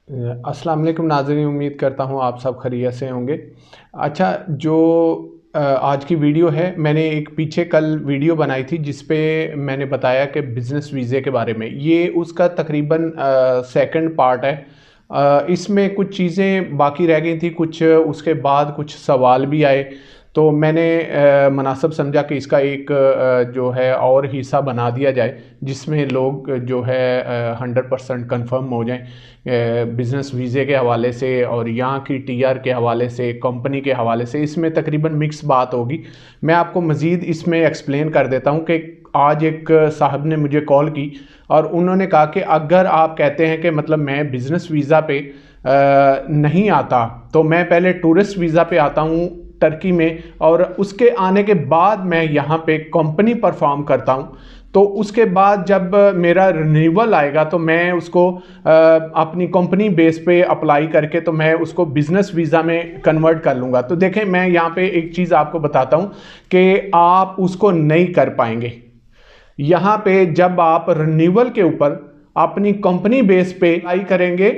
अस्सलाम वालेकुम नाज़रीन, उम्मीद करता हूँ आप सब खैरियत से होंगे। अच्छा, जो आज की वीडियो है, मैंने एक पीछे कल वीडियो बनाई थी जिस पे मैंने बताया कि बिज़नेस वीज़े के बारे में। ये उसका तकरीबन सेकंड पार्ट है। इसमें कुछ चीज़ें बाकी रह गई थी, कुछ उसके बाद कुछ सवाल भी आए, तो मैंने मुनासिब समझा कि इसका एक जो है और हिस्सा बना दिया जाए जिसमें लोग जो है 100% कंफर्म हो जाएं बिज़नेस वीज़े के हवाले से और यहाँ की टीआर के हवाले से, कंपनी के हवाले से। इसमें तकरीबन मिक्स बात होगी। मैं आपको मज़ीद इसमें एक्सप्लेन कर देता हूँ कि आज एक साहब ने मुझे कॉल की और उन्होंने कहा कि अगर आप कहते हैं कि मतलब मैं बिज़नेस वीज़ा पे नहीं आता, तो मैं पहले टूरिस्ट वीज़ा पे आता हूँ टर्की में, और उसके आने के बाद मैं यहाँ पे कंपनी परफॉर्म करता हूँ। तो उसके बाद जब मेरा रिन्यूअल आएगा तो मैं उसको अपनी कंपनी बेस पे अप्लाई करके तो मैं उसको बिज़नेस वीज़ा में कन्वर्ट कर लूँगा। तो देखें, मैं यहाँ पे एक चीज़ आपको बताता हूँ कि आप उसको नहीं कर पाएंगे। यहाँ पे जब आप रिन्यूअल के ऊपर अपनी कंपनी बेस पे अप्लाई करेंगे,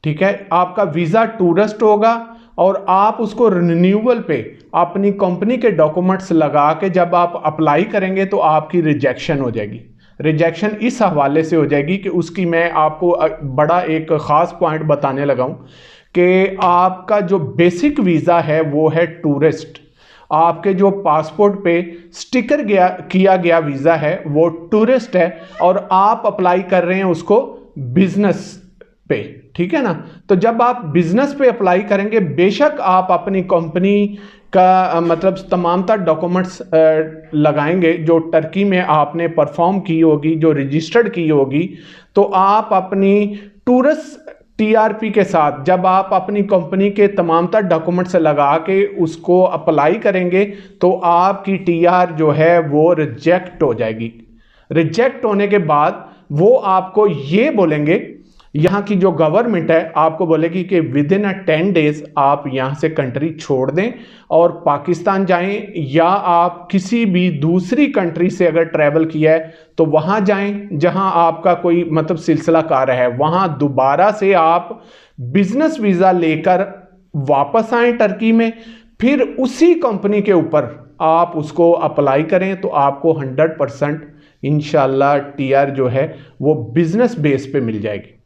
ठीक है, आपका वीज़ा टूरिस्ट होगा और आप उसको रिन्यूअल पे अपनी कंपनी के डॉक्यूमेंट्स लगा के जब आप अप्लाई करेंगे तो आपकी रिजेक्शन हो जाएगी। रिजेक्शन इस हवाले से हो जाएगी कि उसकी मैं आपको बड़ा एक ख़ास पॉइंट बताने लगा हूँ कि आपका जो बेसिक वीज़ा है वो है टूरिस्ट। आपके जो पासपोर्ट पे स्टिकर किया गया वीज़ा है वो टूरिस्ट है और आप अप्लाई कर रहे हैं उसको बिजनेस पे, ठीक है ना। तो जब आप बिजनेस पे अप्लाई करेंगे, बेशक आप अपनी कंपनी का मतलब तमाम तर डॉक्यूमेंट्स लगाएंगे जो टर्की में आपने परफॉर्म की होगी, जो रजिस्टर्ड की होगी, तो आप अपनी टूरिस्ट टीआरपी के साथ जब आप अपनी कंपनी के तमाम तर डॉक्यूमेंट्स लगा के उसको अप्लाई करेंगे तो आपकी टीआर जो है वो रिजेक्ट हो जाएगी। रिजेक्ट होने के बाद वो आपको ये बोलेंगे, यहाँ की जो गवर्नमेंट है आपको बोलेगी कि विद इन 10 डेज आप यहाँ से कंट्री छोड़ दें और पाकिस्तान जाएं, या आप किसी भी दूसरी कंट्री से अगर ट्रैवल किया है तो वहाँ जाएं जहाँ आपका कोई मतलब सिलसिला कार है, वहाँ दोबारा से आप बिजनेस वीज़ा लेकर वापस आएं टर्की में, फिर उसी कंपनी के ऊपर आप उसको अप्लाई करें तो आपको 100% इंशाल्लाह टीआर जो है वो बिजनेस बेस पे मिल जाएगी।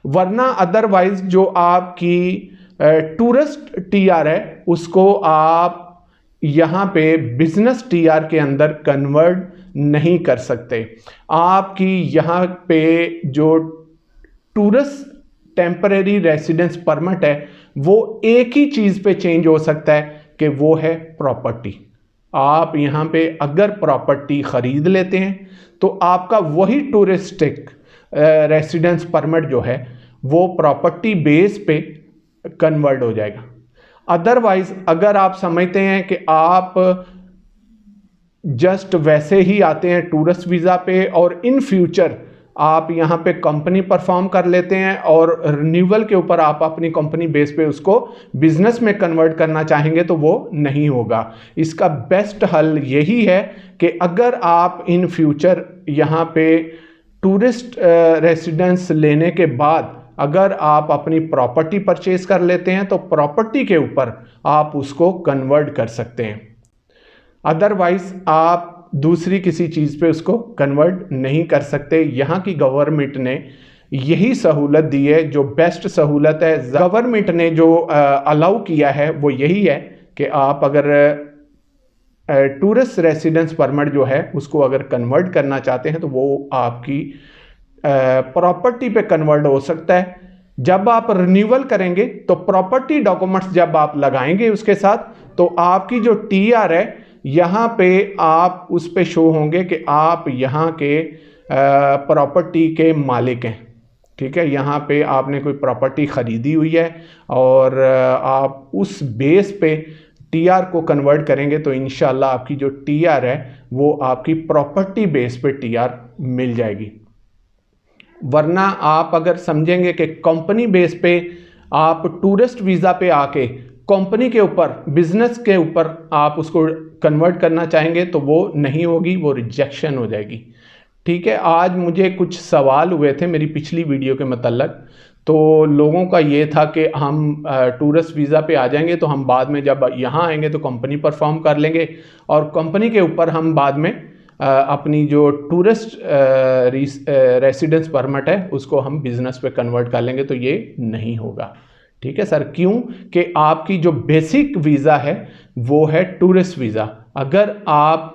वरना अदरवाइज जो आपकी टूरिस्ट टीआर है उसको आप यहाँ पे बिजनेस टीआर के अंदर कन्वर्ट नहीं कर सकते। आपकी यहाँ पे जो टूरिस्ट टेम्परेरी रेसिडेंस परमिट है वो एक ही चीज़ पे चेंज हो सकता है कि वो है प्रॉपर्टी। आप यहाँ पे अगर प्रॉपर्टी ख़रीद लेते हैं तो आपका वही टूरिस्टिक रेसिडेंस परमिट जो है वो प्रॉपर्टी बेस पे कन्वर्ट हो जाएगा। अदरवाइज अगर आप समझते हैं कि आप जस्ट वैसे ही आते हैं टूरिस्ट वीज़ा पे और इन फ्यूचर आप यहाँ पे कंपनी परफॉर्म कर लेते हैं और रिन्यूअल के ऊपर आप अपनी कंपनी बेस पे उसको बिजनेस में कन्वर्ट करना चाहेंगे तो वो नहीं होगा। इसका बेस्ट हल यही है कि अगर आप इन फ्यूचर यहाँ पे टूरिस्ट रेसिडेंस लेने के बाद अगर आप अपनी प्रॉपर्टी परचेज कर लेते हैं तो प्रॉपर्टी के ऊपर आप उसको कन्वर्ट कर सकते हैं। अदरवाइज आप दूसरी किसी चीज़ पे उसको कन्वर्ट नहीं कर सकते। यहाँ की गवर्नमेंट ने यही सहूलत दी है, जो बेस्ट सहूलत है। गवर्नमेंट ने जो अलाउ किया है वो यही है कि आप अगर टूरिस्ट रेसिडेंस परमिट जो है उसको अगर कन्वर्ट करना चाहते हैं तो वो आपकी प्रॉपर्टी पे कन्वर्ट हो सकता है। जब आप रिन्यूअल करेंगे तो प्रॉपर्टी डॉक्यूमेंट्स जब आप लगाएंगे उसके साथ तो आपकी जो टीआर है यहाँ पे आप उस पे शो होंगे कि आप यहाँ के प्रॉपर्टी के मालिक हैं, ठीक है। यहाँ पे आपने कोई प्रॉपर्टी ख़रीदी हुई है और आप उस बेस पे टीआर को कन्वर्ट करेंगे तो इंशाल्लाह आपकी जो टीआर है वो आपकी प्रॉपर्टी बेस पे टीआर मिल जाएगी। वरना आप अगर समझेंगे कि कंपनी बेस पे आप टूरिस्ट वीज़ा पे आके कंपनी के ऊपर बिजनेस के ऊपर आप उसको कन्वर्ट करना चाहेंगे तो वो नहीं होगी, वो रिजेक्शन हो जाएगी, ठीक है। आज मुझे कुछ सवाल हुए थे मेरी पिछली वीडियो के मतलब, तो लोगों का ये था कि हम टूरिस्ट वीज़ा पे आ जाएंगे तो हम बाद में जब यहाँ आएंगे तो कंपनी परफॉर्म कर लेंगे और कंपनी के ऊपर हम बाद में अपनी जो टूरिस्ट रेसिडेंस परमिट है उसको हम बिज़नेस पे कन्वर्ट कर लेंगे। तो ये नहीं होगा। ठीक है सर, क्यों कि आपकी जो बेसिक वीज़ा है वो है टूरिस्ट वीज़ा। अगर आप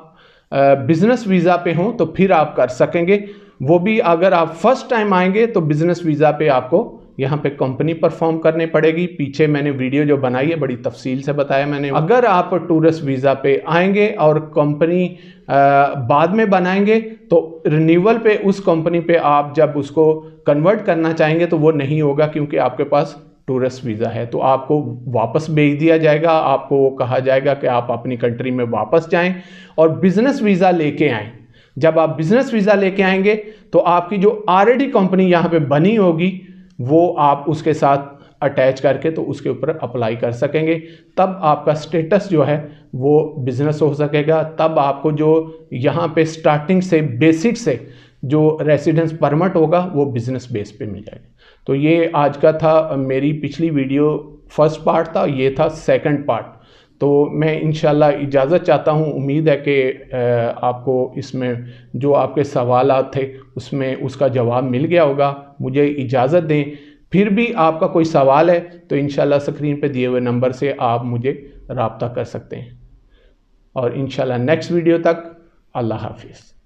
बिज़नेस वीज़ा पे हों तो फिर आप कर सकेंगे, वो भी अगर आप फर्स्ट टाइम आएंगे तो बिज़नेस वीज़ा पे आपको यहाँ पे कंपनी परफॉर्म करनी पड़ेगी। पीछे मैंने वीडियो जो बनाई है बड़ी तफसील से बताया मैंने। अगर आप टूरिस्ट वीज़ा पे आएंगे और कंपनी बाद में बनाएंगे तो रिन्यूअल पे उस कंपनी पे आप जब उसको कन्वर्ट करना चाहेंगे तो वो नहीं होगा, क्योंकि आपके पास टूरिस्ट वीज़ा है। तो आपको वापस भेज दिया जाएगा, आपको कहा जाएगा कि आप अपनी कंट्री में वापस जाएं और बिज़नेस वीज़ा लेके आएँ। जब आप बिज़नेस वीज़ा लेके आएंगे तो आपकी जो ऑलरेडी कंपनी यहाँ पे बनी होगी वो आप उसके साथ अटैच करके तो उसके ऊपर अप्लाई कर सकेंगे। तब आपका स्टेटस जो है वो बिज़नेस हो सकेगा। तब आपको जो यहाँ पे स्टार्टिंग से बेसिक से जो रेसिडेंस परमिट होगा वो बिज़नेस बेस पे मिल जाएगा। तो ये आज का था, मेरी पिछली वीडियो फर्स्ट पार्ट था, ये था सेकंड पार्ट। तो मैं इंशाल्लाह इजाज़त चाहता हूँ। उम्मीद है कि आपको इसमें जो आपके सवालात थे उसमें उसका जवाब मिल गया होगा। मुझे इजाज़त दें। फिर भी आपका कोई सवाल है तो इंशाल्लाह स्क्रीन पे दिए हुए नंबर से आप मुझे रब्ता कर सकते हैं। और इंशाल्लाह नेक्स्ट वीडियो तक अल्लाह हाफिज़।